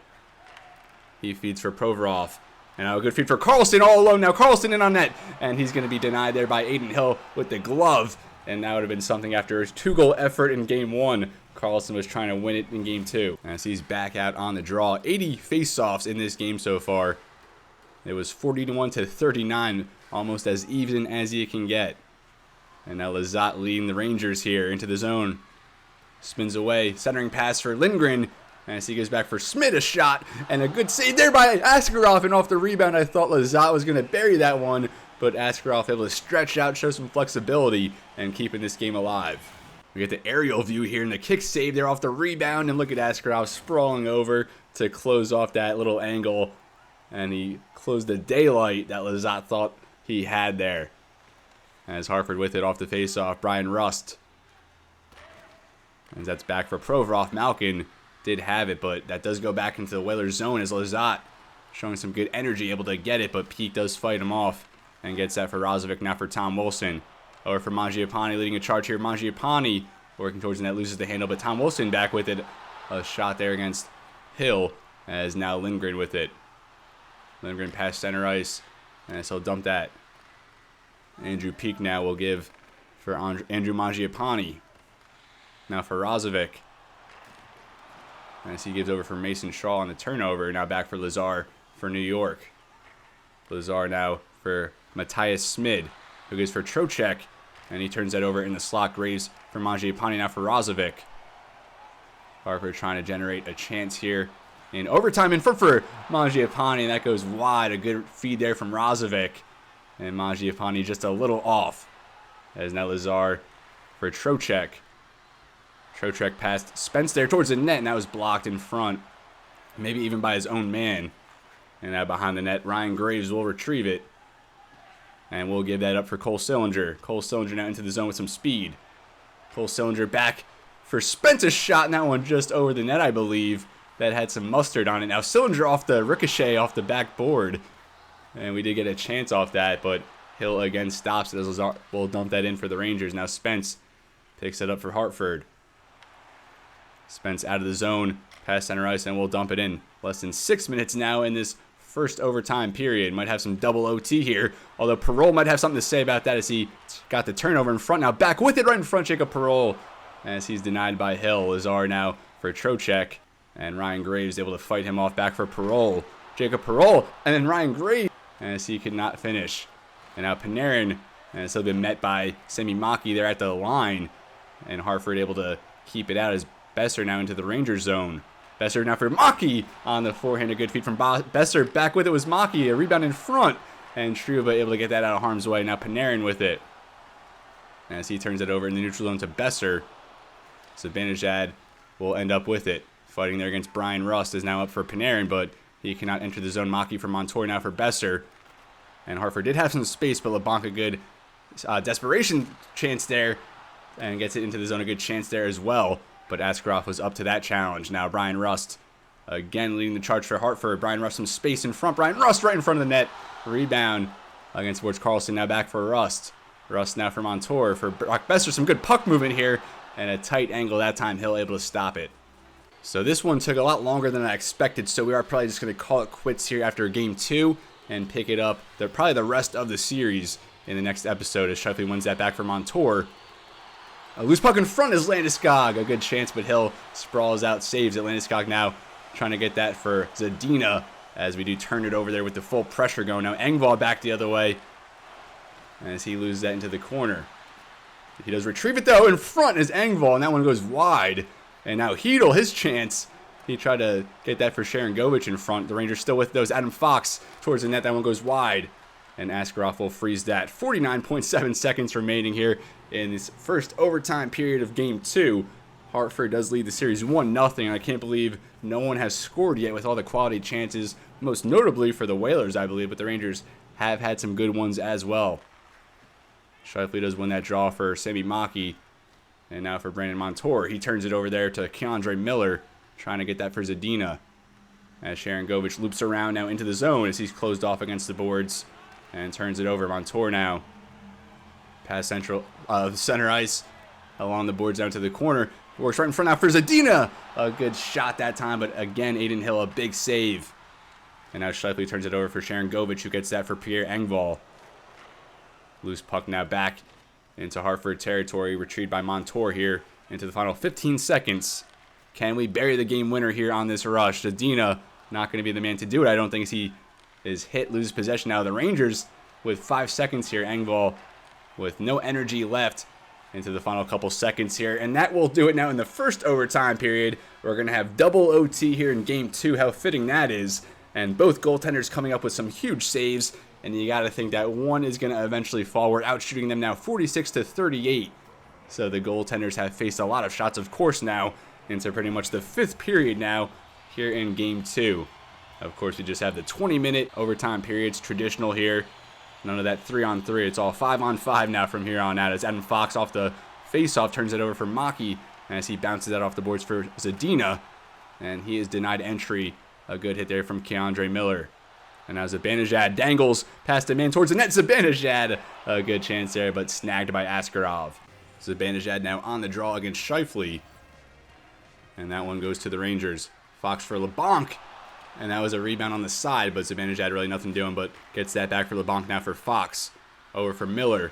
He feeds for Provorov. And now a good feed for Karlsson all alone. Now Karlsson in on net. And he's going to be denied there by Adin Hill with the glove. And that would have been something after his 2-goal effort in game 1. Karlsson was trying to win it in game 2. As he's back out on the draw. 80 faceoffs in this game so far. It was 41-39. Almost as even as you can get. And now Lizotte leading the Rangers here into the zone. Spins away. Centering pass for Lindgren. As he goes back for Smith, a shot, and a good save there by Askarov, and off the rebound, I thought Lizotte was going to bury that one, but Askarov able to stretch out, show some flexibility, and keeping this game alive. We get the aerial view here, and the kick save there off the rebound, and look at Askarov sprawling over to close off that little angle, and he closed the daylight that Lizotte thought he had there. As Hartford with it off the faceoff, Brian Rust. And that's back for Provorov. Malkin did have it, but that does go back into the Whalers zone as Lizotte showing some good energy, able to get it, but Peeke does fight him off and gets that for Rozovic, now for Tom Wilson. Over for Mangiapane, leading a charge here. Mangiapane working towards the net, loses the handle, but Tom Wilson back with it. A shot there against Hill, as now Lindgren with it. Lindgren past center ice, and so he'll dump that. Andrew Peeke now will give for Andrew Mangiapane. Now for Rozovic. As he gives over for Mason Shaw on the turnover. Now back for Lazar for New York. Lazar now for Matthias Smid, who goes for Trocheck. And he turns that over in the slot. Graves for Mangiapane, now for Rozovic. Hartford trying to generate a chance here in overtime. In front for Mangiapane, and that goes wide. A good feed there from Rozovic. And Mangiapane just a little off. As now Lazar for Trocheck. Trocheck passed Spence there towards the net, and that was blocked in front. Maybe even by his own man. And now behind the net, Ryan Graves will retrieve it. And we'll give that up for Cole Sillinger. Cole Sillinger now into the zone with some speed. Cole Sillinger back for Spence's shot, and that one just over the net, I believe. That had some mustard on it. Now Sillinger off the ricochet off the backboard. And we did get a chance off that, but Hill again stops it as we'll dump that in for the Rangers. Now Spence picks it up for Hartford. Spence out of the zone, past center ice, and we'll dump it in. Less than 6 minutes now in this first overtime period. Might have some double OT here, although Perreault might have something to say about that as he got the turnover in front. Now back with it right in front, Jacob Perreault, as he's denied by Hill. Lazar now for Trocheck, and Ryan Graves able to fight him off back for Perreault. Jacob Perreault, and then Ryan Graves, as he could not finish. And now Panarin, and it's still been met by Semi Maki there at the line, and Hartford able to keep it out as Besser now into the Rangers zone. Besser now for Maki on the forehand. A good feed from Besser. Back with it was Maki. A rebound in front. And Trouba able to get that out of harm's way. Now Panarin with it. As he turns it over in the neutral zone to Besser. Zibanejad will end up with it. Fighting there against Brian Rust is now up for Panarin, but he cannot enter the zone. Maki for Montour now for Besser. And Hartford did have some space, but LeBlanc a good desperation chance there. And gets it into the zone. A good chance there as well. But Askarov was up to that challenge. Now Brian Rust again leading the charge for Hartford. Brian Rust some space in front. Brian Rust right in front of the net. Rebound against Ward Karlsson. Now back for Rust. Rust now for Montour. For Brock Besser. Some good puck movement here. And a tight angle that time. Hill able to stop it. So this one took a lot longer than I expected. So we are probably just going to call it quits here after game 2. And pick it up. Probably the rest of the series in the next episode as Shifley wins that back for Montour. A loose puck in front is Landeskog. A good chance, but Hill sprawls out, saves it. Landeskog now trying to get that for Zadina as we do turn it over there with the full pressure going. Now Engvall back the other way as he loses that into the corner. He does retrieve it, though. In front is Engvall, and that one goes wide. And now Hedl, his chance. He tried to get that for Sharon Govich in front. The Rangers still with those. Adam Fox towards the net. That one goes wide. and Askarov will freeze that. 49.7 seconds remaining here in this first overtime period of Game 2. Hartford does lead the series 1-0. I can't believe no one has scored yet with all the quality chances, most notably for the Whalers, I believe, but the Rangers have had some good ones as well. Scheifele does win that draw for Sami Maki. And now for Brandon Montour. He turns it over there to Keandre Miller, trying to get that for Zadina. As Sharangovich loops around now into the zone as he's closed off against the boards and turns it over. Montour now past center ice along the boards down to the corner. Works right in front now for Zadina. A good shot that time, but again, Adin Hill, a big save. And now Scheifele turns it over for Sharangovich, who gets that for Pierre Engvall. Loose puck now back into Hartford territory, retrieved by Montour here into the final 15 seconds. Can we bury the game winner here on this rush? Zadina not going to be the man to do it. I don't think he is hit, loses possession now. The Rangers with 5 seconds here. Engvall with no energy left into the final couple seconds here. And that will do it now in the first overtime period. We're going to have double OT here in Game 2. How fitting that is. And both goaltenders coming up with some huge saves. And you got to think that one is going to eventually fall. We're out shooting them now 46-38. So the goaltenders have faced a lot of shots, of course, now into pretty much the fifth period now here in Game 2. Of course, we just have the 20-minute overtime periods, traditional here. None of that 3-on-3. It's all 5-on-5 now from here on out. As Adam Fox off the face-off turns it over for Maki as he bounces that off the boards for Zadina. And he is denied entry. A good hit there from Keandre Miller. And now Zibanejad dangles past the man towards the net. Zibanejad, a good chance there, but snagged by Askarov. Zibanejad now on the draw against Scheifele. And that one goes to the Rangers. Fox for LeBlanc. And that was a rebound on the side, but Zibanejad really nothing doing, but gets that back for LeBlanc now for Fox. Over for Miller.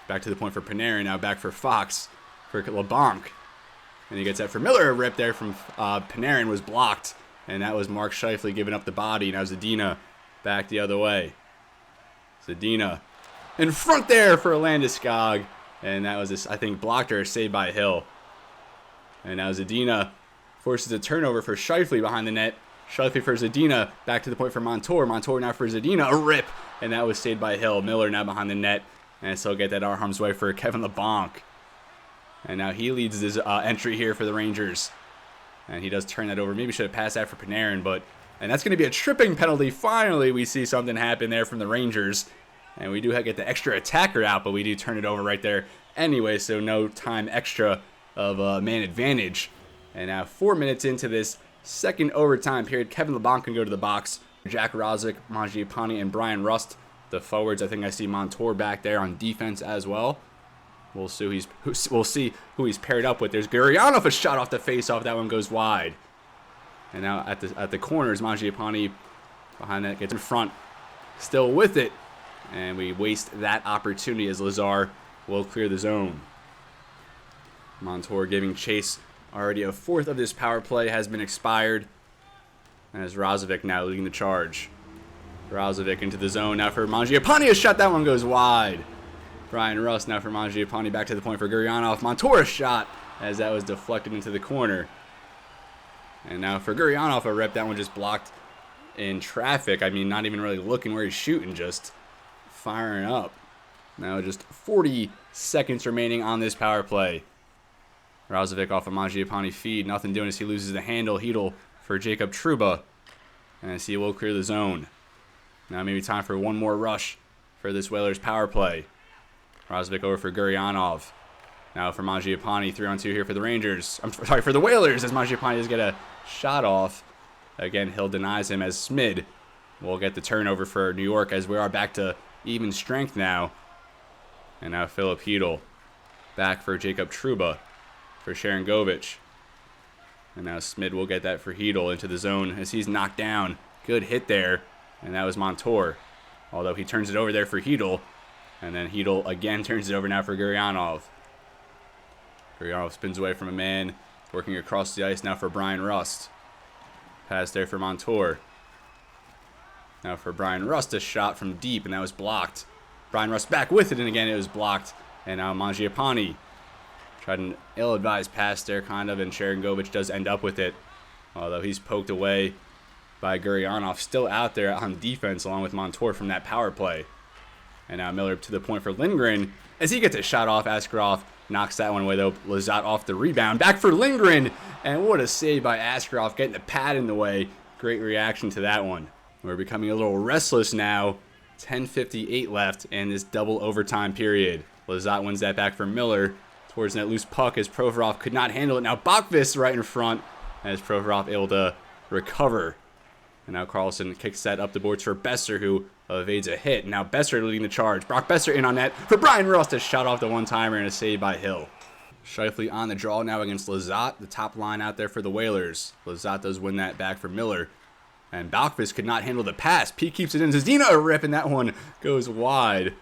Back to the point for Panarin. Now back for Fox for LeBlanc. And he gets that for Miller. A rip there from Panarin was blocked. And that was Mark Scheifele giving up the body. Now Zadina back the other way. Zadina in front there for Landeskog. And that was, I think, blocked or saved by Hill. And now Zadina forces a turnover for Scheifele behind the net. Scheifele for Zadina. Back to the point for Montour. Montour now for Zadina. A rip. And that was saved by Hill. Miller now behind the net. And so get that arm's way for Kevin LeBlanc. And now he leads his entry here for the Rangers. And he does turn that over. Maybe should have passed that for Panarin, but... And that's going to be a tripping penalty. Finally, we see something happen there from the Rangers. And we do get the extra attacker out, but we do turn it over right there anyway, so no time extra of man advantage. And now 4 minutes into this second overtime period, Kevin LeBlanc can go to the box. Jack Rosvic, Mangiapane, and Brian Rust, the forwards. I think I see Montour back there on defense as well. We'll see who he's paired up with. There's Gurianov, a shot off the face-off. That one goes wide. And now at the corners, Mangiapane behind that gets in front. Still with it. And we waste that opportunity as Lazar will clear the zone. Montour giving chase. Already a fourth of this power play has been expired. As Rosvic now leading the charge. Rosvic into the zone now for Mangiapane. A shot. That one goes wide. Brian Rust now for Mangiapane. Back to the point for Gurianov. Montour a shot as that was deflected into the corner. And now for Gurianov, a rip. That one just blocked in traffic. I mean, not even really looking where he's shooting, just firing up. Now just 40 seconds remaining on this power play. Rosvic off a Mangiapane feed. Nothing doing as he loses the handle. Hedl for Jacob Trouba. And as he will clear the zone. Now maybe time for one more rush for this Whalers power play. Rosvic over for Gurianov. Now for Mangiapane, 3-on-2 here for the Rangers. I'm sorry, for the Whalers, as Mangiapane does get a shot off. Again, Hill denies him as Smid will get the turnover for New York as we are back to even strength now. And now Philip Hedl back for Jacob Trouba for Sharangovich. And now Smid will get that for Hedl into the zone as he's knocked down. Good hit there. And that was Montour. Although he turns it over there for Hedl. And then Hedl again turns it over now for Gurianov. Gurianov spins away from a man. Working across the ice now for Brian Rust. Pass there for Montour. Now for Brian Rust, a shot from deep, and that was blocked. Brian Rust back with it, and again it was blocked. And now Mangiapane tried an ill-advised pass there, kind of, and Sharangovich does end up with it. Although he's poked away by Gurianov, still out there on defense along with Montour from that power play. And now Miller to the point for Lindgren. As he gets a shot off, Askarov knocks that one away, though. Lizotte off the rebound. Back for Lindgren. And what a save by Askarov, getting the pad in the way. Great reaction to that one. We're becoming a little restless now. 10:58 left in this double overtime period. Lizotte wins that back for Miller. Towards that loose puck as Provorov could not handle it. Now Bachvis right in front as Provorov able to recover. And now Carlson kicks that up the boards for Besser, who evades a hit. Now Besser leading the charge. Brock Besser in on net for Brian Ross, a shot off the one-timer and a save by Hill. Scheifele on the draw now against Lizotte. The top line out there for the Whalers. Lizotte does win that back for Miller. And Bachvis could not handle the pass. P keeps it in. Vezina a rip, and that one goes wide.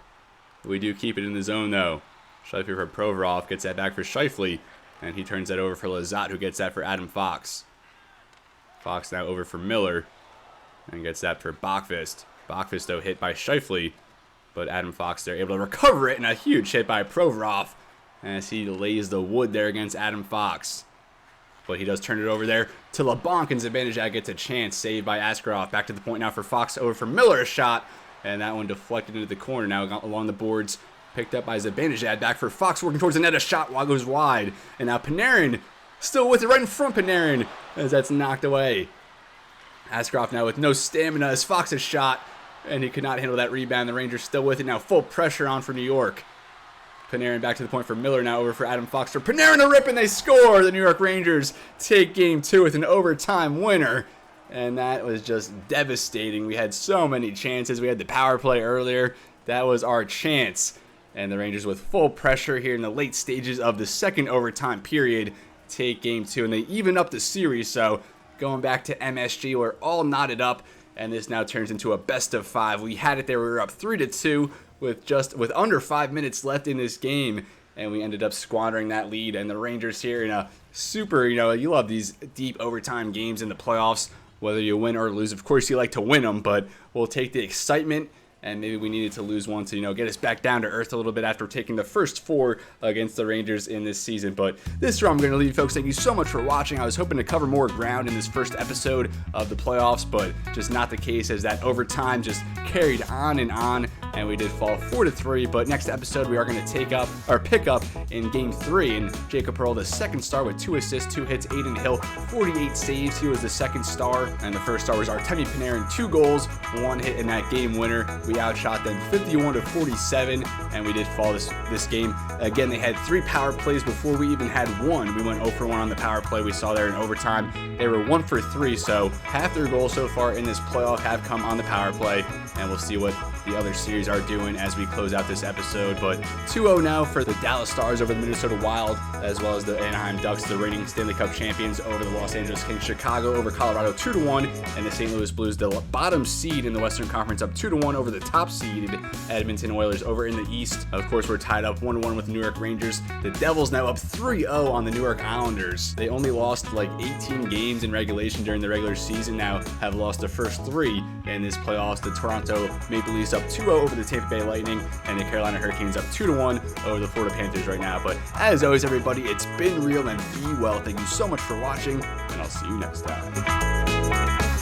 We do keep it in the zone, though. Scheifele for Provorov gets that back for Scheifele. And he turns that over for Lizotte, who gets that for Adam Fox. Fox now over for Miller. And gets that for Bachvis. Bachvis, though, hit by Scheifele. But Adam Fox there able to recover it. And a huge hit by Provorov as he lays the wood there against Adam Fox. But he does turn it over there to LeBlanc, and Zibanejad gets a chance. Saved by Askarov. Back to the point now for Fox, over for Miller, a shot. And that one deflected into the corner now along the boards. Picked up by Zibanejad. Back for Fox, working towards the net. A shot goes wide. And now Panarin still with it right in front Panarin as that's knocked away. Askarov now with no stamina as Fox's shot. And he could not handle that rebound. The Rangers still with it now. Full pressure on for New York. Panarin back to the point for Miller, now over for Adam Fox. For Panarin a rip, and they score! The New York Rangers take Game 2 with an overtime winner. And that was just devastating. We had so many chances. We had the power play earlier. That was our chance. And the Rangers with full pressure here in the late stages of the second overtime period take Game 2. And they even up the series, so going back to MSG, we're all knotted up. And this now turns into a best of 5. We had it there. We were up 3-2. With under 5 minutes left in this game, and we ended up squandering that lead. And the Rangers here in a super, you love these deep overtime games in the playoffs, whether you win or lose. Of course, you like to win them, but we'll take the excitement. And maybe we needed to lose one to, get us back down to earth a little bit after taking the first 4 against the Rangers in this season. But this is where I'm going to leave, folks. Thank you so much for watching. I was hoping to cover more ground in this first episode of the playoffs, but just not the case, as that overtime just carried on, and we did fall 4-3. But next episode, we are going to pick up in Game 3. And Jacob Trouba, the second star with 2 assists, 2 hits. Adin Hill, 48 saves. He was the second star. And the first star was Artemi Panarin, 2 goals, 1 hit in that game winner. We outshot them 51-47, and we did fall this game. Again, they had 3 power plays before we even had 1. We went 0 for 1 on the power play. We saw there in overtime. They were 1 for 3, so half their goals so far in this playoff have come on the power play, and we'll see what the other series are doing as we close out this episode. But 2-0 now for the Dallas Stars over the Minnesota Wild, as well as the Anaheim Ducks, the reigning Stanley Cup champions, over the Los Angeles Kings. Chicago over Colorado 2-1, and the St. Louis Blues, the bottom seed in the Western Conference, up 2-1 over the top seeded Edmonton Oilers over in the East. Of course, we're tied up 1-1 with the New York Rangers. The Devils now up 3-0 on the New York Islanders. They only lost like 18 games in regulation during the regular season, now have lost the first 3 in this playoffs. The Toronto Maple Leafs up 2-0 over the Tampa Bay Lightning, and the Carolina Hurricanes up 2-1 over the Florida Panthers right now. But as always, everybody, it's been real, and be well. Thank you so much for watching, and I'll see you next time.